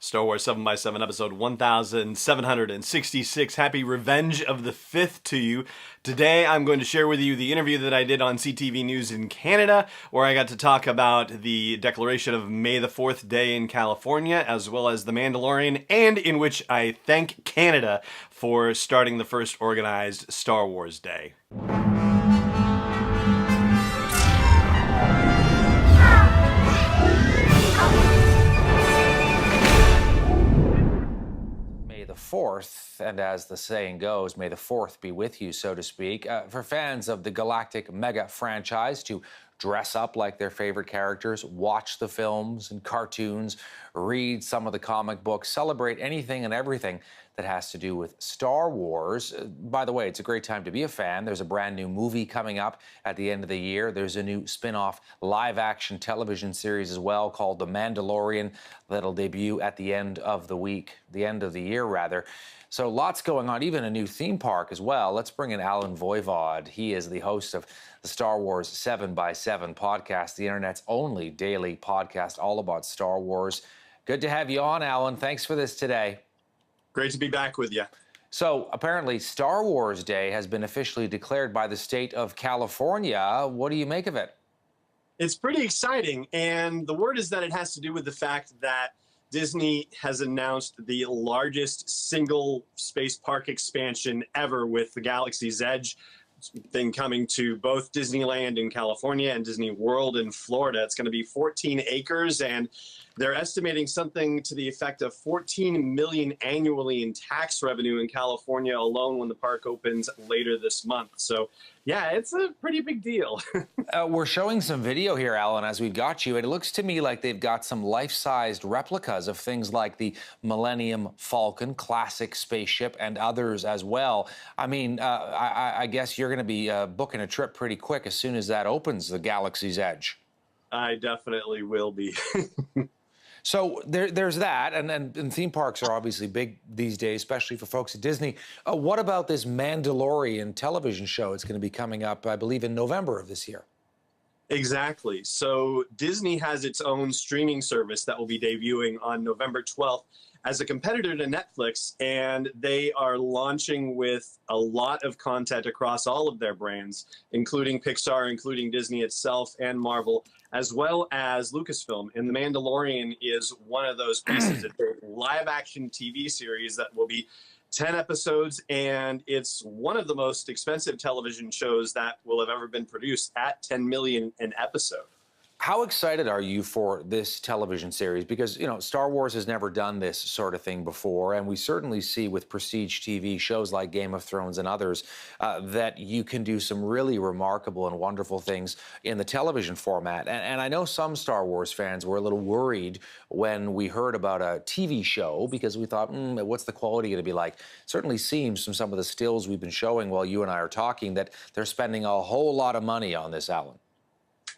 Star Wars 7x7 episode 1766. Happy Revenge of the 5th to you. Today I'm going to share with you the interview that I did on CTV News in Canada, where I got to talk about the declaration of May the 4th Day in California, as well as The Mandalorian, and in which I thank Canada for starting the first organized Star Wars Day. The 4th, and as the saying goes, may the 4th be with you, so to speak, for fans of the galactic mega franchise to dress up like their favorite characters, watch the films and cartoons, read some of the comic books, celebrate anything and everything that has to do with Star Wars. By the way, it's a great time to be a fan. There's a brand new movie coming up at the end of the year. There's a new spin-off live-action television series as well called The Mandalorian that'll debut at the end of the year rather. So lots going on, even a new theme park as well. Let's bring in Alan Voivod. He is the host of the Star Wars 7x7 podcast, the internet's only daily podcast all about Star Wars. Good to have you on, Alan. Thanks for this today. Great to be back with you. So apparently Star Wars Day has been officially declared by the state of California. What do you make of it? It's pretty exciting, and the word is that it has to do with the fact that Disney has announced the largest single space park expansion ever with the Galaxy's Edge. It's been coming to both Disneyland in California and Disney World in Florida. It's going to be 14 acres, and they're estimating something to the effect of $14 million annually in tax revenue in California alone when the park opens later this month. So, yeah, it's a pretty big deal. We're showing some video here, Alan, as we've got you. It looks to me like they've got some life-sized replicas of things like the Millennium Falcon, classic spaceship, and others as well. I mean, I guess you're going to be booking a trip pretty quick as soon as that opens, the Galaxy's Edge. I definitely will be. So there's that, and theme parks are obviously big these days, especially for folks at Disney. What about this Mandalorian television show? It's going to be coming up, I believe, in November of this year. Exactly. So Disney has its own streaming service that will be debuting on November 12th as a competitor to Netflix, and they are launching with a lot of content across all of their brands, including Pixar, including Disney itself, and Marvel, as well as Lucasfilm. And The Mandalorian is one of those pieces. It's a live-action TV series that will be 10 episodes, and it's one of the most expensive television shows that will have ever been produced at $10 million an episode. How excited are you for this television series? Because, you know, Star Wars has never done this sort of thing before, and we certainly see with prestige TV shows like Game of Thrones and others that you can do some really remarkable and wonderful things in the television format. And I know some Star Wars fans were a little worried when we heard about a TV show because we thought, what's the quality going to be like? It certainly seems from some of the stills we've been showing while you and I are talking that they're spending a whole lot of money on this, Alan.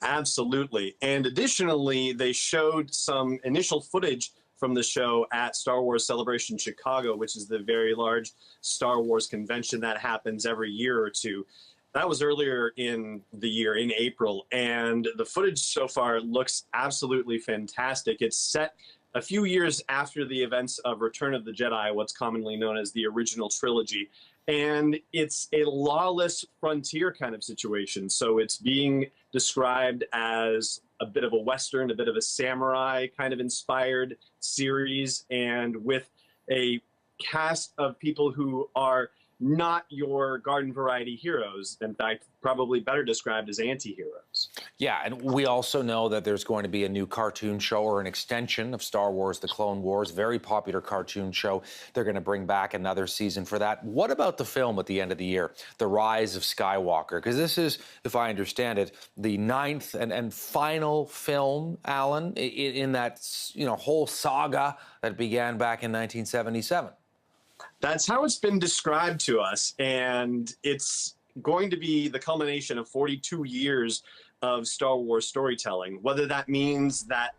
Absolutely. And additionally, they showed some initial footage from the show at Star Wars Celebration Chicago, which is the very large Star Wars convention that happens every year or two. That was earlier in the year, in April, and the footage so far looks absolutely fantastic. It's set a few years after the events of Return of the Jedi, what's commonly known as the original trilogy. And it's a lawless frontier kind of situation. So it's being described as a bit of a Western, a bit of a samurai kind of inspired series, and with a cast of people who are not your garden variety heroes. In fact, probably better described as anti-heroes. Yeah, and we also know that there's going to be a new cartoon show or an extension of Star Wars, The Clone Wars, very popular cartoon show. They're going to bring back another season for that. What about the film at the end of the year, The Rise of Skywalker? Because this is, if I understand it, the 9th and final film, Alan, in that whole saga that began back in 1977. That's how it's been described to us, and it's going to be the culmination of 42 years of Star Wars storytelling. Whether that means that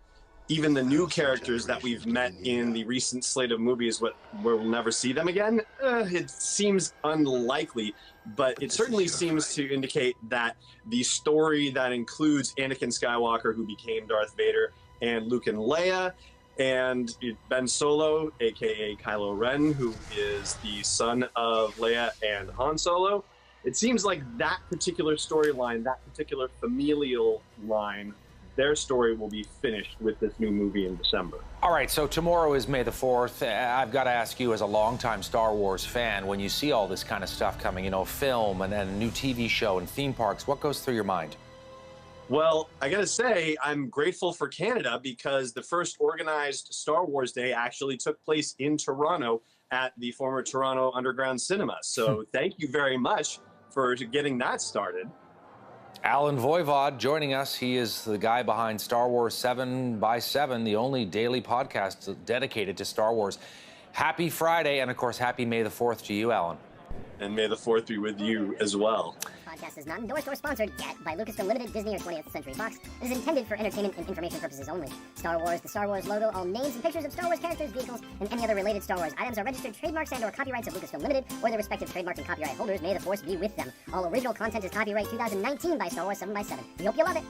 even the new characters that we've met in the recent slate of movies, we'll never see them again, it seems unlikely, but it certainly seems to indicate that the story that includes Anakin Skywalker, who became Darth Vader, and Luke and Leia, And Ben Solo, aka Kylo Ren, who is the son of Leia and Han Solo. It seems like that particular storyline, that particular familial line, their story will be finished with this new movie in December. All right, so tomorrow is May the 4th. I've got to ask you, as a longtime Star Wars fan, when you see all this kind of stuff coming, you know, film and a new TV show and theme parks, what goes through your mind? Well, I gotta say, I'm grateful for Canada because the first organized Star Wars Day actually took place in Toronto at the former Toronto Underground Cinema. So thank you very much for getting that started. Alan Voivod joining us. He is the guy behind Star Wars 7 by 7, the only daily podcast dedicated to Star Wars. Happy Friday, and of course, happy May the 4th to you, Alan. And may the 4th be with you as well. Podcast is not endorsed or sponsored yet by Lucasfilm Limited, Disney, or 20th Century Fox. It is intended for entertainment and information purposes only. Star Wars, the Star Wars logo, all names and pictures of Star Wars characters, vehicles, and any other related Star Wars items are registered trademarks and/or copyrights of Lucasfilm Limited or their respective trademark and copyright holders. May the Force be with them. All original content is copyright 2019 by Star Wars 7 by 7. We hope you love it.